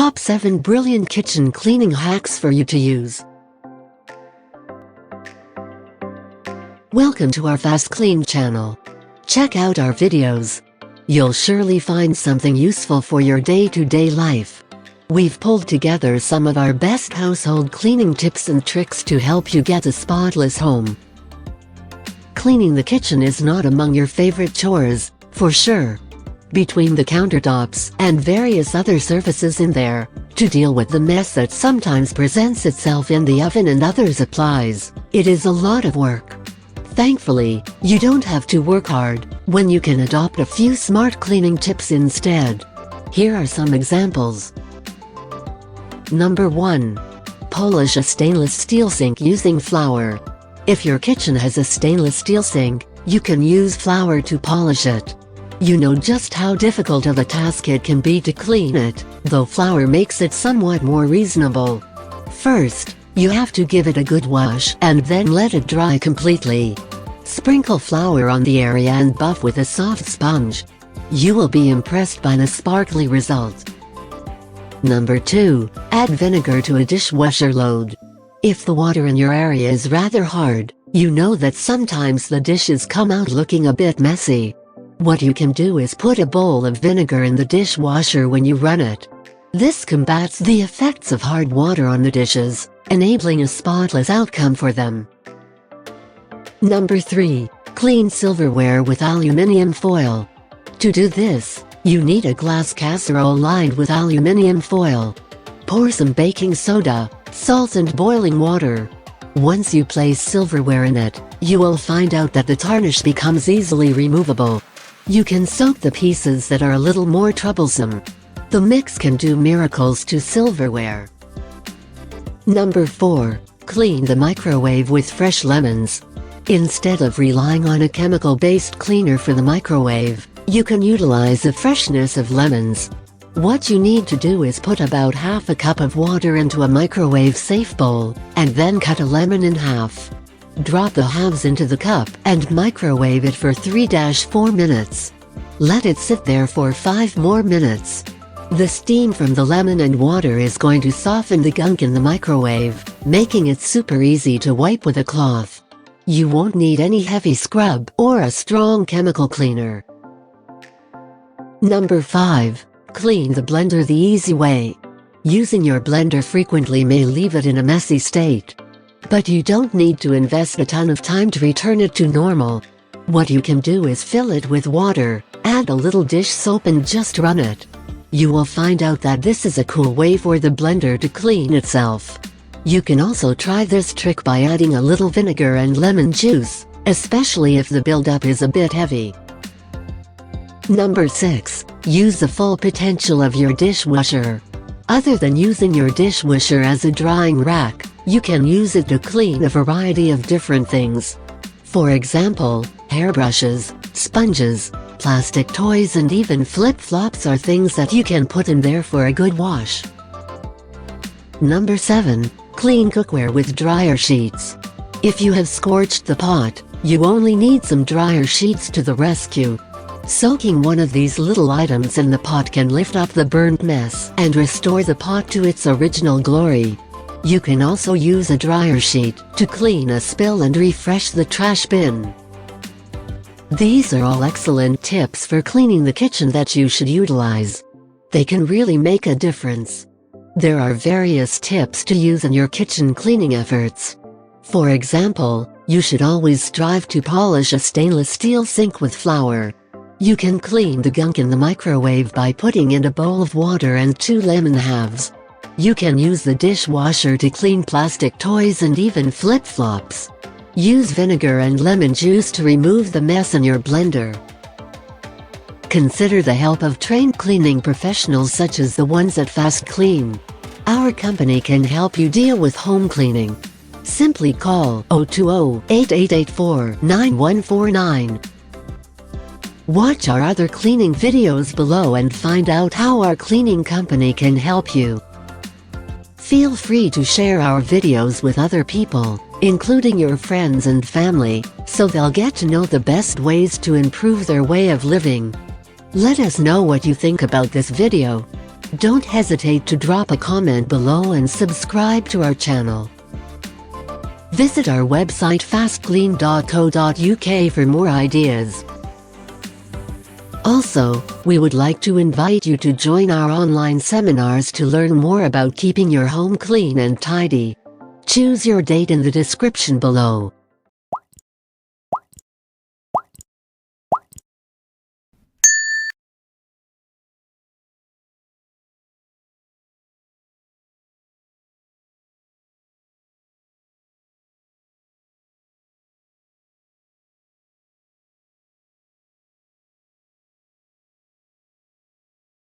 Top 7 Brilliant Kitchen Cleaning Hacks for you to use. Welcome to our FastKlean channel. Check out our videos. You'll surely find something useful for your day-to-day life. We've pulled together some of our best household cleaning tips and tricks to help you get a spotless home. Cleaning the kitchen is not among your favorite chores, for sure. Between the countertops and various other surfaces in there, to deal with the mess that sometimes presents itself in the oven and other supplies, it is a lot of work. Thankfully, you don't have to work hard when you can adopt a few smart cleaning tips instead. Here are some examples. Number 1. Polish a stainless steel sink using flour. If your kitchen has a stainless steel sink, you can use flour to polish it. You know just how difficult of a task it can be to clean it, though flour makes it somewhat more reasonable. First, you have to give it a good wash and then let it dry completely. Sprinkle flour on the area and buff with a soft sponge. You will be impressed by the sparkly result. Number 2. Add vinegar to a dishwasher load. If the water in your area is rather hard, you know that sometimes the dishes come out looking a bit messy. What you can do is put a bowl of vinegar in the dishwasher when you run it. This combats the effects of hard water on the dishes, enabling a spotless outcome for them. Number 3. Clean silverware with aluminium foil. To do this, you need a glass casserole lined with aluminium foil. Pour some baking soda, salt and boiling water. Once you place silverware in it, you will find out that the tarnish becomes easily removable. You can soak the pieces that are a little more troublesome. The mix can do miracles to silverware. Number 4. Clean the microwave with fresh lemons. Instead of relying on a chemical-based cleaner for the microwave, you can utilize the freshness of lemons. What you need to do is put about half a cup of water into a microwave-safe bowl, and then cut a lemon in half. Drop the halves into the cup and microwave it for 3-4 minutes. Let it sit there for 5 more minutes. The steam from the lemon and water is going to soften the gunk in the microwave, making it super easy to wipe with a cloth. You won't need any heavy scrub or a strong chemical cleaner. Number 5. Clean the blender the easy way. Using your blender frequently may leave it in a messy state. But you don't need to invest a ton of time to return it to normal. What you can do is fill it with water, add a little dish soap and just run it. You will find out that this is a cool way for the blender to clean itself. You can also try this trick by adding a little vinegar and lemon juice, especially if the buildup is a bit heavy. Number 6. Use the full potential of your dishwasher. Other than using your dishwasher as a drying rack, you can use it to clean a variety of different things. For example, hairbrushes, sponges, plastic toys and even flip-flops are things that you can put in there for a good wash. Number 7. Clean cookware with dryer sheets. If you have scorched the pot, you only need some dryer sheets to the rescue. Soaking one of these little items in the pot can lift up the burnt mess and restore the pot to its original glory. You can also use a dryer sheet to clean a spill and refresh the trash bin. These are all excellent tips for cleaning the kitchen that you should utilize. They can really make a difference. There are various tips to use in your kitchen cleaning efforts. For example, you should always strive to polish a stainless steel sink with flour. You can clean the gunk in the microwave by putting in a bowl of water and 2 lemon halves. You can use the dishwasher to clean plastic toys and even flip-flops. Use vinegar and lemon juice to remove the mess in your blender. Consider the help of trained cleaning professionals such as the ones at FastKlean. Our company can help you deal with home cleaning. Simply call 020-8884-9149. Watch our other cleaning videos below and find out how our cleaning company can help you. Feel free to share our videos with other people, including your friends and family, so they'll get to know the best ways to improve their way of living. Let us know what you think about this video. Don't hesitate to drop a comment below and subscribe to our channel. Visit our website fastclean.co.uk for more ideas. Also, we would like to invite you to join our online seminars to learn more about keeping your home clean and tidy. Choose your date in the description below.